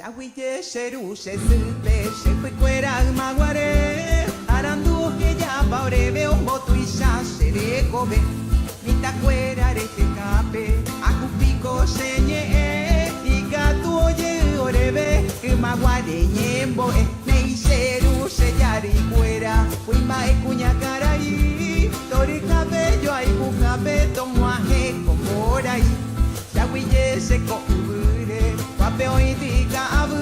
Shawiye sheru shesute shefue kwera maguare arandu ya baurebe ombotu isha shere kobe mita kwera rete kape akupiko senye igatu oye orebe maguare nyembo nei sheru sheyari kwera uima ekunya karai tori cabello ai bukabe tomuaje komorai Shawiye seko ubure wape oitika abu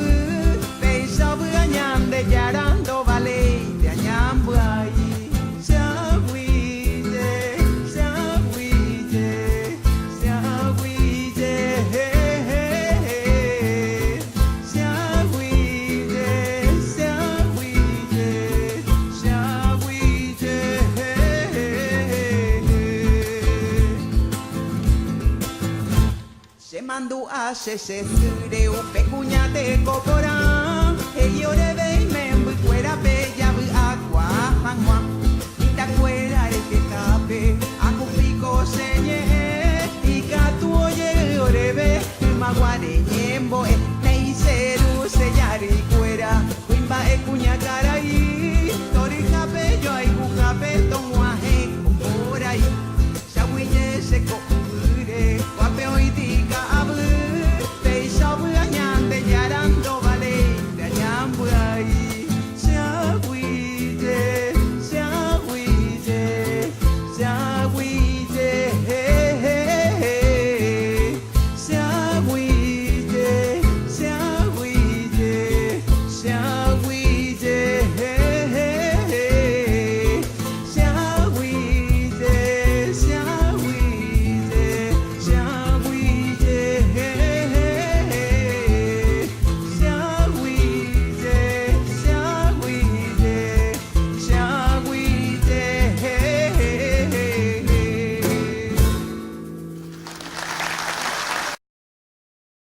Beisabu anyande yarando vale de anyambu ai Shawiye Shawiye Shawiye Shawiye Shawiye Se mandu a se sure u pecuña de cocora e ore ve membu fuera bella bu agua hangwa ita fuera el que tape aku pico señe y gatu oye ore ve maguare nyembo